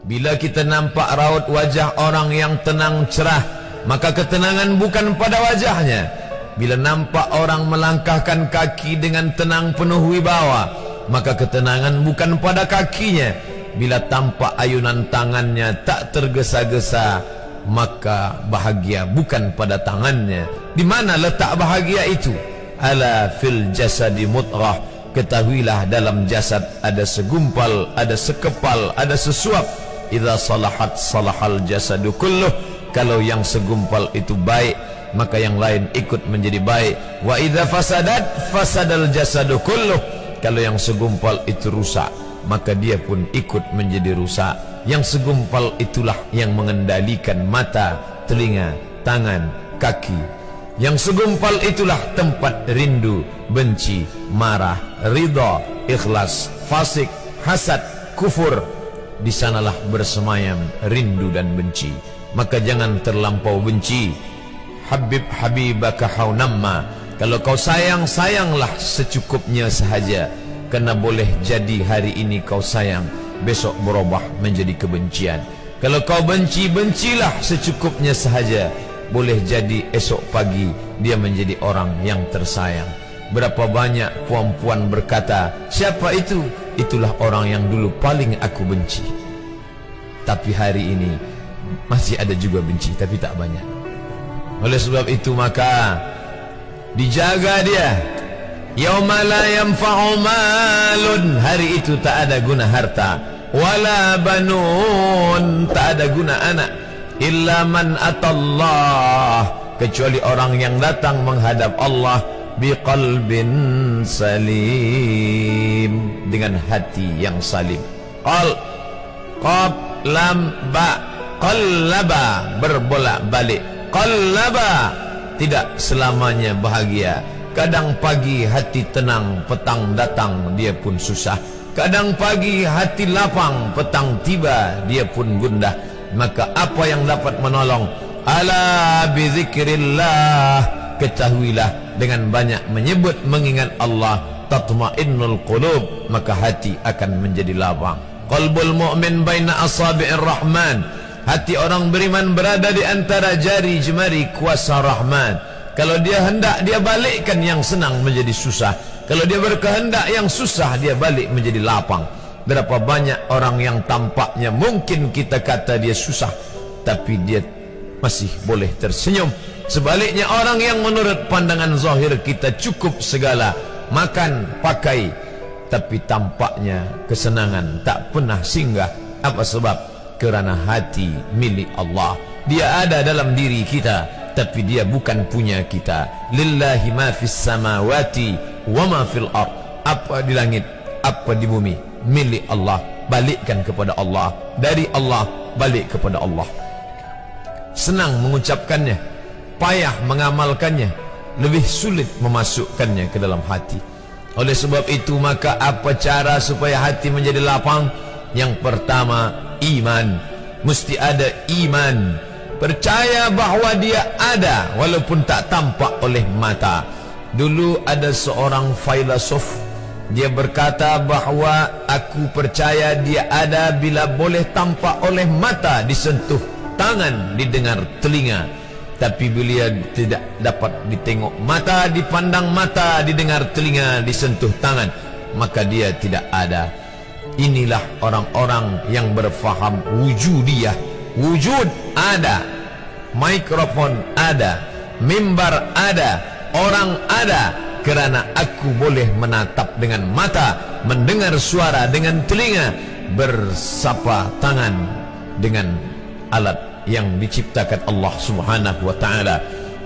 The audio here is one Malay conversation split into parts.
Bila kita nampak raut wajah orang yang tenang cerah, maka ketenangan bukan pada wajahnya. Bila nampak orang melangkahkan kaki dengan tenang penuh wibawa, maka ketenangan bukan pada kakinya. Bila tampak ayunan tangannya tak tergesa-gesa, maka bahagia bukan pada tangannya. Di mana letak bahagia itu? Ala fil jasadi mutrah. Ketahuilah dalam jasad ada segumpal, ada sekepal, ada sesuap. Idza salahat salahal jasadu kulluh. Kalau yang segumpal itu baik, maka yang lain ikut menjadi baik. Wa idza fasadat fasadal jasadu kulluh. Kalau yang segumpal itu rusak, maka dia pun ikut menjadi rusak. Yang segumpal itulah yang mengendalikan mata, telinga, tangan, kaki. Yang segumpal itulah tempat rindu, benci, marah, ridha, ikhlas, fasik, hasad, kufur. Di sanalah bersemayam rindu dan benci. Maka jangan terlampau benci. Habib habibaka haunamma. Kalau kau sayang, sayanglah secukupnya sahaja. Karena boleh jadi hari ini kau sayang, besok berubah menjadi kebencian. Kalau kau benci, bencilah secukupnya sahaja. Boleh jadi esok pagi dia menjadi orang yang tersayang. Berapa banyak puan-puan berkata, siapa itu? Itulah orang yang dulu paling aku benci. Tapi hari ini masih ada juga benci, tapi tak banyak. Oleh sebab itu maka dijaga dia. Yauma la yanfa'u malun. Hari itu tak ada guna harta, wala banun, tak ada guna anak, illa man atallah, kecuali orang yang datang menghadap Allah biqalbin salim, dengan hati yang salim. Qal, qab, lam, ba, qallaba, berbolak-balik. Qallaba, tidak selamanya bahagia. Kadang pagi hati tenang, petang datang dia pun susah. Kadang pagi hati lapang, petang tiba dia pun gundah. Maka apa yang dapat menolong? Ala bizikrillah, ketahuilah dengan banyak menyebut mengingat Allah, tatmainnul qulub, maka hati akan menjadi lapang. Qalbul mu'min baina asabi'ir rahman, hati orang beriman berada di antara jari jemari kuasa Rahman. Kalau dia hendak, dia balikkan yang senang menjadi susah. Kalau dia berkehendak yang susah, dia balik menjadi lapang. Berapa banyak orang yang tampaknya mungkin kita kata dia susah, tapi dia masih boleh tersenyum. Sebaliknya orang yang menurut pandangan zahir kita cukup segala, makan, pakai, tapi tampaknya kesenangan tak pernah singgah. Apa sebab? Kerana hati milik Allah. Dia ada dalam diri kita, tapi dia bukan punya kita. Lillahi ma fis samawati wa ma fil ard. Apa di langit, apa di bumi, milik Allah. Balikkan kepada Allah. Dari Allah, balik kepada Allah. Senang mengucapkannya, payah mengamalkannya, lebih sulit memasukkannya ke dalam hati. Oleh sebab itu maka apa cara supaya hati menjadi lapang? Yang pertama, iman. Mesti ada iman. Percaya bahawa dia ada walaupun tak tampak oleh mata. Dulu ada seorang filosof, dia berkata bahawa aku percaya dia ada bila boleh tampak oleh mata, disentuh tangan, didengar telinga. Tapi bila tidak dapat ditengok mata, dipandang mata, didengar telinga, disentuh tangan, maka dia tidak ada. Inilah orang-orang yang berfaham wujudiyah. Wujud ada, mikrofon ada, mimbar ada, orang ada, kerana aku boleh menatap dengan mata, mendengar suara dengan telinga, bersapa tangan dengan alat yang diciptakan Allah Subhanahu wa ta'ala.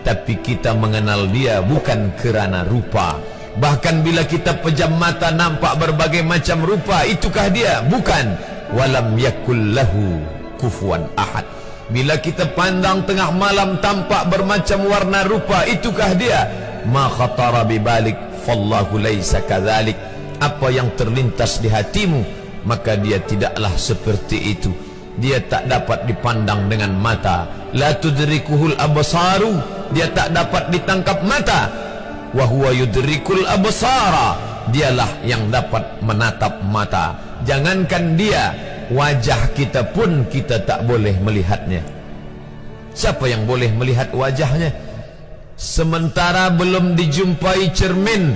Tapi kita mengenal dia bukan kerana rupa. Bahkan bila kita pejam mata nampak berbagai macam rupa, itukah dia? Bukan. Walam yakul lahu kufuwan ahad. Bila kita pandang tengah malam tampak bermacam warna rupa, itukah dia? Ma khatara bibalik fallahu laisa kadzalik. Apa yang terlintas di hatimu, maka dia tidaklah seperti itu. Dia tak dapat dipandang dengan mata. La tudrikuhul absaru, dia tak dapat ditangkap mata. Wa huwa yudrikul absara, dialah yang dapat menatap mata. Jangankan dia, wajah kita pun kita tak boleh melihatnya. Siapa yang boleh melihat wajahnya? Sementara belum dijumpai cermin,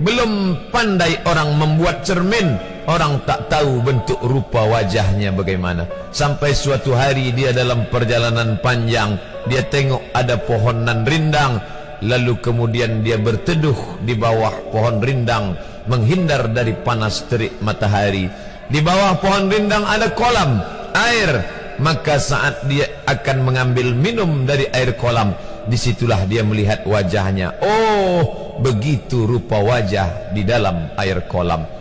belum pandai orang membuat cermin, orang tak tahu bentuk rupa wajahnya bagaimana. Sampai suatu hari dia dalam perjalanan panjang, dia tengok ada pohonan rindang, lalu kemudian dia berteduh di bawah pohon rindang, menghindar dari panas terik matahari. Di bawah pohon rindang ada kolam air, maka saat dia akan mengambil minum dari air kolam, disitulah dia melihat wajahnya. Oh, begitu rupa wajah di dalam air kolam.